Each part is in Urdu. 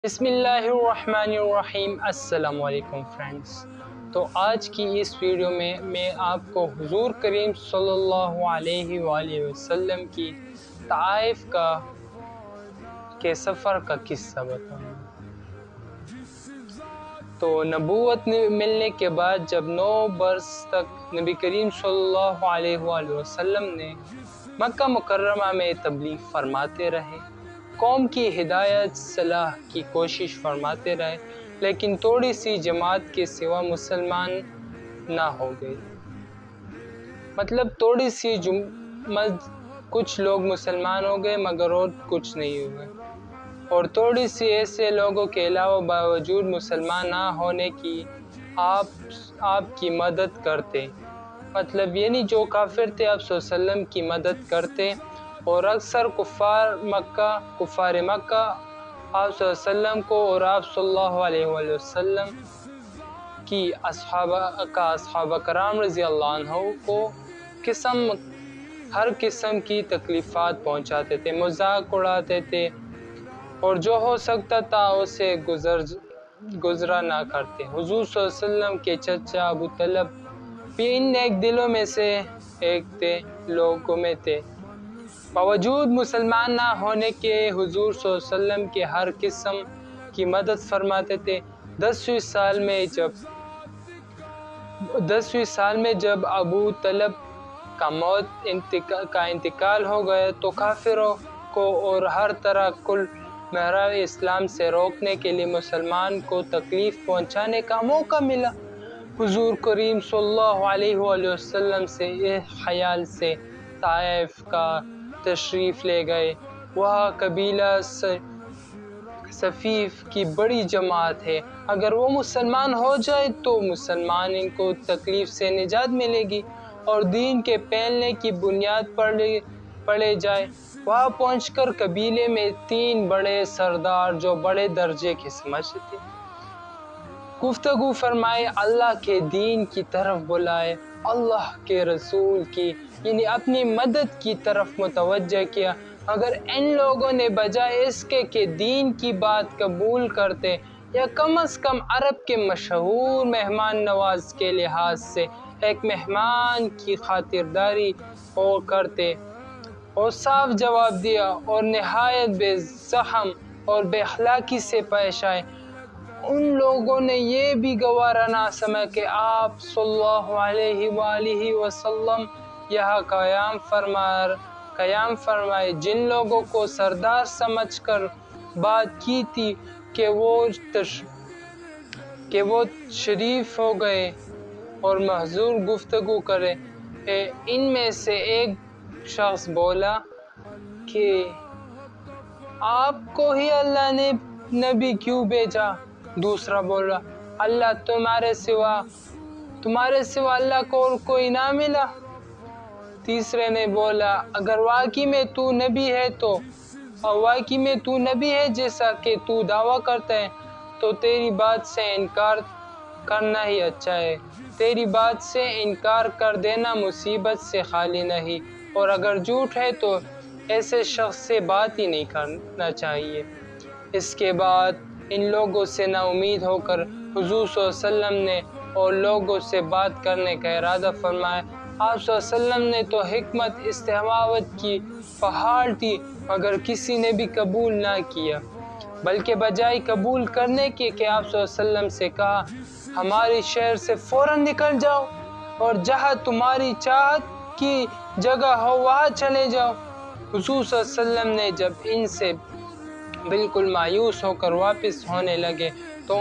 بسم اللہ الرحمن الرحیم۔ السلام علیکم فرینڈز۔ تو آج کی اس ویڈیو میں آپ کو حضور کریم صلی اللہ علیہ وآلہ وسلم کی طائف کے سفر کا قصہ بتاؤں گا۔ تو نبوت ملنے کے بعد جب 9 برس تک نبی کریم صلی اللہ علیہ وآلہ وسلم نے مکہ مکرمہ میں تبلیغ فرماتے رہے، قوم کی ہدایت صلاح کی کوشش فرماتے رہے، لیکن تھوڑی سی جماعت کے سوا مسلمان نہ ہو گئے۔ مطلب تھوڑی سی کچھ لوگ مسلمان ہو گئے مگر اور کچھ نہیں ہوئے، اور تھوڑی سی ایسے لوگوں کے علاوہ باوجود مسلمان نہ ہونے کی آپ کی مدد کرتے، مطلب یعنی جو کافر تھے آپ صلی اللہ علیہ وسلم کی مدد کرتے، اور اکثر کفار مکہ آپ صلی اللہ علیہ وسلم کو اور آپ صلی اللہ علیہ وآلہ وسلم کی اصحاب کرام رضی اللہ عنہ کو ہر قسم کی تکلیفات پہنچاتے تھے، مذاق اڑاتے تھے، اور جو ہو سکتا تھا اسے گزرا نہ کرتے۔ حضور صلی اللہ علیہ وسلم کے چچا ابو طلحہ بھی ان نیک دلوں میں سے ایک لوگوں میں تھے۔ باوجود مسلمان نہ ہونے کے حضور صلی اللہ علیہ وسلم کے ہر قسم کی مدد فرماتے تھے۔ 10ویں سال میں جب ابو طلحہ کا انتقال ہو گیا تو کافروں کو اور ہر طرح کل محراب اسلام سے روکنے کے لیے مسلمان کو تکلیف پہنچانے کا موقع ملا۔ حضور کریم صلی اللہ علیہ وآلہ وسلم سے اس خیال سے طائف کا تشریف لے گئے، وہاں قبیلہ ثقیف کی بڑی جماعت ہے، اگر وہ مسلمان ہو جائے تو مسلمان ان کو تکلیف سے نجات ملے گی اور دین کے پھیلنے کی بنیاد پڑے جائے۔ وہاں پہنچ کر قبیلے میں 3 بڑے سردار جو بڑے درجے کے سمجھتے تھے گفتگو فرمائے، اللہ کے دین کی طرف بلائے، اللہ کے رسول کی یعنی اپنی مدد کی طرف متوجہ کیا۔ اگر ان لوگوں نے بجائے اس کے کہ دین کی بات قبول کرتے یا کم از کم عرب کے مشہور مہمان نواز کے لحاظ سے ایک مہمان کی خاطرداری اور کرتے اور صاف جواب دیا اور نہایت بے زخم اور بے اخلاقی سے پیش آئے، ان لوگوں نے یہ بھی گوارا نہ سمجھا کہ آپ صلی اللہ علیہ وآلہ وسلم یہاں قیام فرمائے۔ جن لوگوں کو سردار سمجھ کر بات کی تھی کہ وہ شریف ہو گئے اور محضور گفتگو کرے، ان میں سے ایک شخص بولا کہ آپ کو ہی اللہ نے نبی کیوں بھیجا؟ دوسرا بولا، اللہ تمہارے سوا اللہ کو اور کوئی نہ ملا؟ تیسرے نے بولا، اگر واقعی میں تو نبی ہے جیسا کہ تو دعویٰ کرتا ہے تو تیری بات سے انکار کرنا ہی اچھا ہے، تیری بات سے انکار کر دینا مصیبت سے خالی نہیں، اور اگر جھوٹ ہے تو ایسے شخص سے بات ہی نہیں کرنا چاہیے۔ اس کے بعد ان لوگوں سے نا امید ہو کر حضور صلی اللہ علیہ وسلم نے اور لوگوں سے بات کرنے کا ارادہ فرمایا۔ آپ صلی اللہ علیہ وسلم نے تو حکمت استحبابت کی پہاڑ دی مگر کسی نے بھی قبول نہ کیا، بلکہ بجائے قبول کرنے کے کہ آپ صلی اللہ علیہ وسلم سے کہا، ہماری شہر سے فوراً نکل جاؤ اور جہاں تمہاری چاہت کی جگہ ہو وہاں چلے جاؤ۔ حضور صلی اللہ علیہ وسلم نے جب ان سے بالکل مایوس ہو کر واپس ہونے لگے تو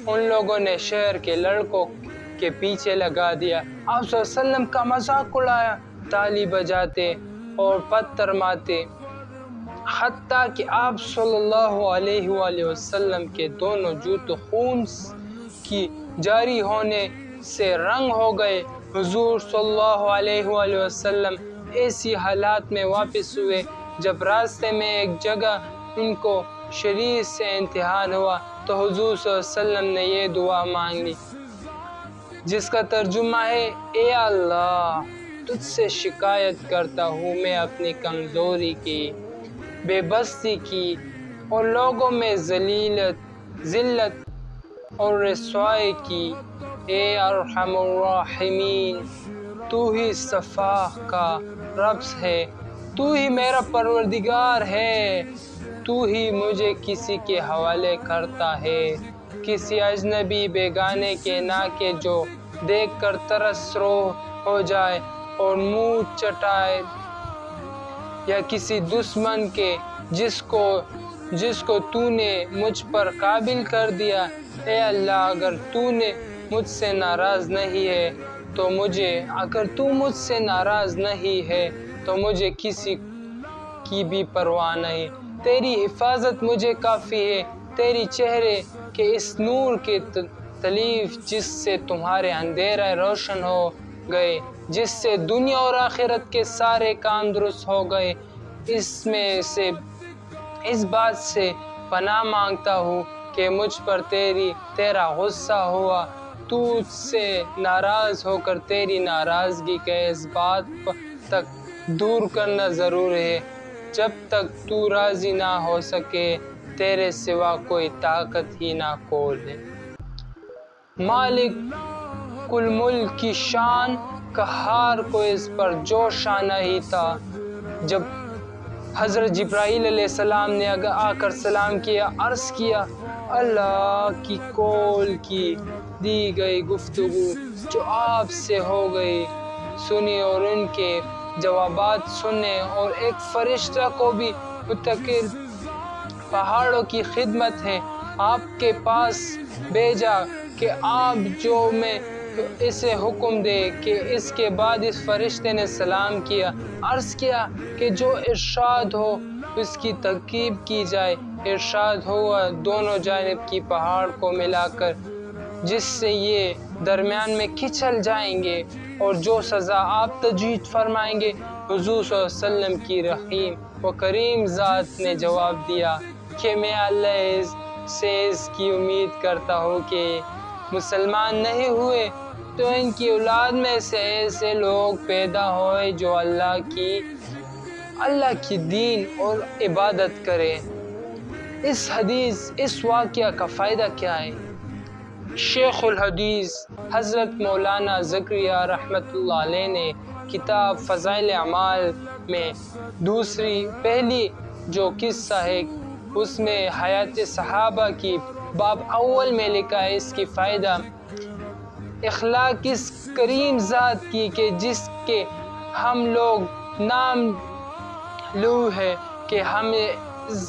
ان لوگوں نے شہر کے لڑکوں کے پیچھے لگا دیا، آپ صلی اللہ علیہ وسلم کا مذاق اڑایا، تالی بجاتے اور پتھر مارتے، حتیٰ کہ آپ صلی اللہ علیہ وآلہ وسلم کے دونوں جوتے خون کی جاری ہونے سے رنگ ہو گئے۔ حضور صلی اللہ علیہ وآلہ وسلم ایسی حالات میں واپس ہوئے جب راستے میں ایک جگہ ان کو شریر سے امتحان ہوا تو حضور صلی اللہ علیہ وسلم نے یہ دعا مانگ لی جس کا ترجمہ ہے، اے اللہ، تجھ سے شکایت کرتا ہوں میں اپنی کمزوری کی، بے بسی کی اور لوگوں میں ذلت اور رسوائی کی۔ اے ارحم الراحمین، تو ہی صفاح کا رب ہے، تو ہی میرا پروردگار ہے، تو ہی مجھے کسی کے حوالے کرتا ہے، کسی اجنبی بیگانے کے نہ کہ جو دیکھ کر ترس رو ہو جائے اور منہ چٹائے، یا کسی دشمن کے جس کو تو نے مجھ پر قابل کر دیا۔ اے اللہ، اگر تو مجھ سے ناراض نہیں ہے تو مجھے کسی کی بھی پرواہ نہیں۔ تیری حفاظت مجھے کافی ہے، تیری چہرے کے اس نور کی تکلیف جس سے تمہارے اندھیرے روشن ہو گئے، جس سے دنیا اور آخرت کے سارے کام درست ہو گئے، اس بات سے پناہ مانگتا ہوں کہ مجھ پر تیرا غصہ ہوا، تو مجھ سے ناراض ہو کر تیری ناراضگی کے اسباب تک دور کرنا ضرور ہے۔ جب تک تو راضی نہ ہو سکے تیرے سوا کوئی طاقت ہی نہ کول ہے۔ مالک الملک کی شان قہار کو اس پر جو شان ہی تھا۔ جب حضرت جبرائیل علیہ السلام نے آ کر سلام کیا، عرض کیا، اللہ کی کول کی دی گئی گفتگو جو آپ سے ہو گئی سنی اور ان کے جوابات سنے، اور ایک فرشتہ کو بھی متکل پہاڑوں کی خدمت ہے آپ کے پاس بھیجا کہ آپ جو میں اسے حکم دے کہ اس کے بعد اس فرشتے نے سلام کیا، عرض کیا کہ جو ارشاد ہو اس کی ترکیب کی جائے۔ ارشاد ہوا دونوں جانب کی پہاڑ کو ملا کر، جس سے یہ درمیان میں کھچل جائیں گے، اور جو سزا آپ تجوید فرمائیں گے۔ حضور صلی اللہ علیہ وسلم کی رحیم و کریم ذات نے جواب دیا کہ میں اللہ سے اس کی امید کرتا ہوں کہ مسلمان نہیں ہوئے تو ان کی اولاد میں سے ایسے لوگ پیدا ہوئے جو اللہ کی دین اور عبادت کرے۔ اس واقعہ کا فائدہ کیا ہے؟ شیخ الحدیث حضرت مولانا زکریا رحمۃ اللہ علیہ نے کتاب فضائل اعمال میں پہلی جو قصہ ہے اس میں حیات صحابہ کی باب اول میں لکھا ہے۔ اس کی فائدہ اخلاق اس کریم ذات کی کہ جس کے ہم لوگ نام لو ہے کہ ہمیں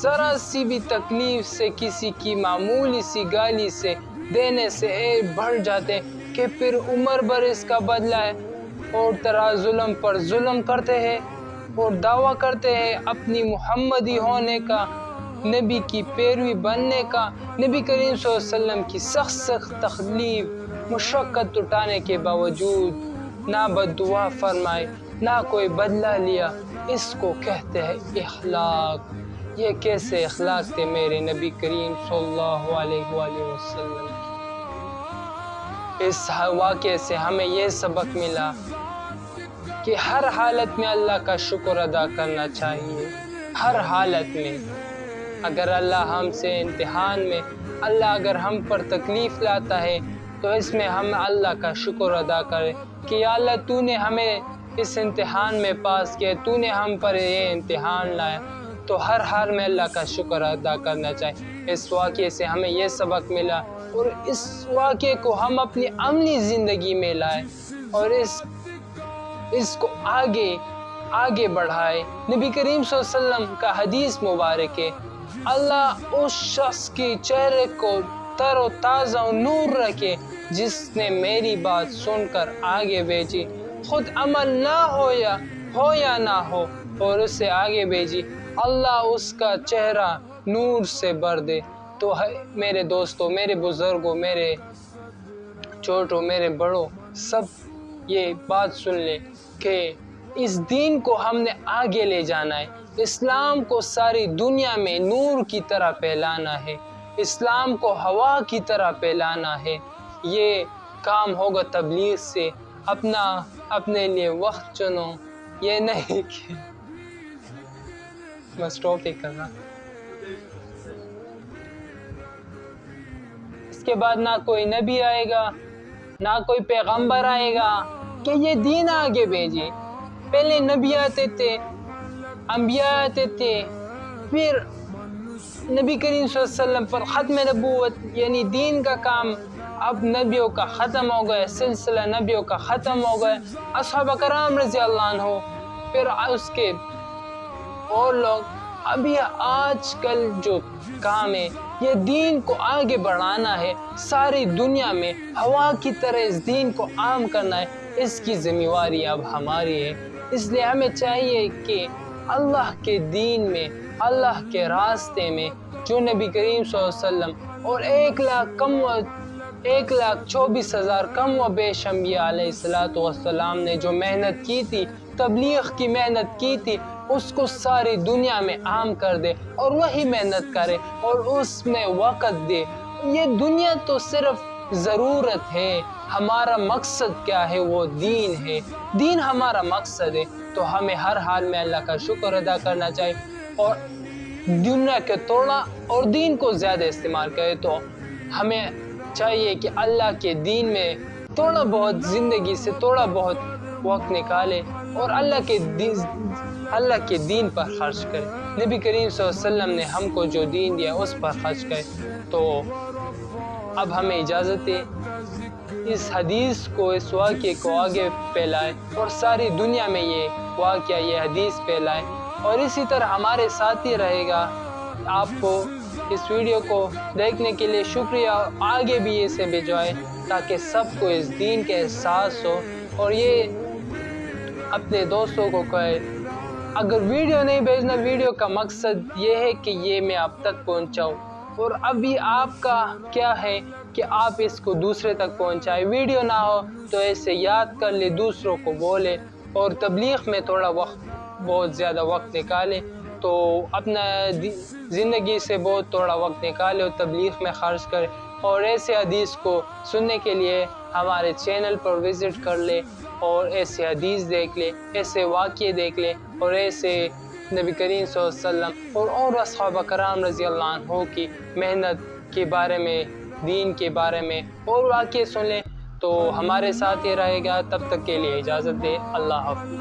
ذرا سی بھی تکلیف سے کسی کی معمولی سی گالی سے دینے سے بڑھ جاتے کہ پھر عمر بھر اس کا بدلہ ہے، اور طرح ظلم پر ظلم کرتے ہیں اور دعویٰ کرتے ہیں اپنی محمدی ہونے کا، نبی کی پیروی بننے کا۔ نبی کریم صلی اللہ علیہ وسلم کی سخت تکلیف مشقت اٹھانے کے باوجود نہ بددعا فرمائے نہ کوئی بدلہ لیا، اس کو کہتے ہیں اخلاق۔ یہ کیسے اخلاق تھے میرے نبی کریم صلی اللہ علیہ وآلہ وسلم کی۔ اس واقعے سے ہمیں یہ سبق ملا کہ ہر حالت میں اللہ کا شکر ادا کرنا چاہیے، ہر حالت میں۔ اگر اللہ ہم سے امتحان میں اگر ہم پر تکلیف لاتا ہے تو اس میں ہم اللہ کا شکر ادا کریں کہ یا اللہ تو نے ہمیں اس امتحان میں پاس کیا، تو نے ہم پر یہ امتحان لایا، تو ہر حال میں اللہ کا شکر ادا کرنا چاہیے۔ اس واقعے سے ہمیں یہ سبق ملا، اور اس واقعے کو ہم اپنی عملی زندگی میں لائیں اور اس کو آگے بڑھائے۔ نبی کریم صلی اللہ علیہ وسلم کا حدیث مبارک ہے، اللہ اس شخص کی چہرے کو تر و تازہ و نور رکھے جس نے میری بات سن کر آگے بھیجی، خود عمل نہ ہو یا نہ ہو اور اسے آگے بھیجی، اللہ اس کا چہرہ نور سے بھر دے۔ تو میرے دوستوں، میرے بزرگوں، میرے چھوٹوں، میرے بڑوں، سب یہ بات سن لیں کہ اس دین کو ہم نے آگے لے جانا ہے، اسلام کو ساری دنیا میں نور کی طرح پھیلانا ہے، اسلام کو ہوا کی طرح پھیلانا ہے۔ یہ کام ہوگا تبلیغ سے۔ اپنے لیے وقت چنو، یہ نہیں کہ میں اسٹاپ ہی کرنا۔ کے بعد نہ کوئی نبی آئے گا نہ کوئی پیغمبر آئے گا کہ یہ دین آگے بھیجے۔ پہلے نبی آتے تھے، انبیاء آتے تھے، پھر نبی کریم صلی اللہ علیہ وسلم پر ختم نبوت یعنی دین کا کام، اب نبیوں کا ختم ہو گئے، سلسلہ نبیوں کا ختم ہو گئے، اصحابہ کرام رضی اللہ عنہ، پھر اس کے اور لوگ۔ ابھی آج کل جو کام ہے یہ دین کو آگے بڑھانا ہے، ساری دنیا میں ہوا کی طرح اس دین کو عام کرنا ہے، اس کی ذمہ داری اب ہماری ہے۔ اس لیے ہمیں چاہیے کہ اللہ کے دین میں، اللہ کے راستے میں جو نبی کریم صلی اللہ علیہ وسلم اور 1,24,000 کم و بیش انبیاء علیہ السلام نے جو محنت کی تھی، تبلیغ کی محنت کی تھی، اس کو ساری دنیا میں عام کر دے اور وہی محنت کرے اور اس میں وقت دے۔ یہ دنیا تو صرف ضرورت ہے، ہمارا مقصد کیا ہے؟ وہ دین ہے، دین ہمارا مقصد ہے، تو ہمیں ہر حال میں اللہ کا شکر ادا کرنا چاہیے اور دنیا کے تھوڑا اور دین کو زیادہ استعمال کرے۔ تو ہمیں چاہیے کہ اللہ کے دین میں تھوڑا بہت زندگی سے تھوڑا بہت وقت نکالے اور اللہ کے دین پر خرچ کرے، نبی کریم صلی اللہ علیہ وسلم نے ہم کو جو دین دیا اس پر خرچ کرے۔ تو اب ہمیں اجازت ہے اس حدیث کو، اس واقعے کو آگے پھیلائے اور ساری دنیا میں یہ واقعہ، یہ حدیث پھیلائے، اور اسی طرح ہمارے ساتھ ہی رہے گا۔ آپ کو اس ویڈیو کو دیکھنے کے لیے شکریہ، آگے بھی اسے بھیجوائے تاکہ سب کو اس دین کے احساس ہو، اور یہ اپنے دوستوں کو کہے۔ اگر ویڈیو نہیں بھیجنا، ویڈیو کا مقصد یہ ہے کہ یہ میں آپ تک پہنچاؤں، اور ابھی آپ کا کیا ہے کہ آپ اس کو دوسرے تک پہنچائے۔ ویڈیو نہ ہو تو ایسے یاد کر لے، دوسروں کو بولے، اور تبلیغ میں تھوڑا بہت زیادہ وقت نکالے، تو اپنا زندگی سے بہت تھوڑا وقت نکالے اور تبلیغ میں خرچ کرے، اور ایسے حدیث کو سننے کے لیے ہمارے چینل پر وزٹ کر لے اور ایسے حدیث دیکھ لے، ایسے واقعے دیکھ لے، اور ایسے نبی کریم صلی اللہ علیہ وسلم اور اصحابہ کرام رضی اللہ عنہ کی محنت کے بارے میں، دین کے بارے میں اور واقعے سن لیں، تو ہمارے ساتھ ہی رہے گا۔ تب تک کے لیے اجازت دے، اللہ حافظ۔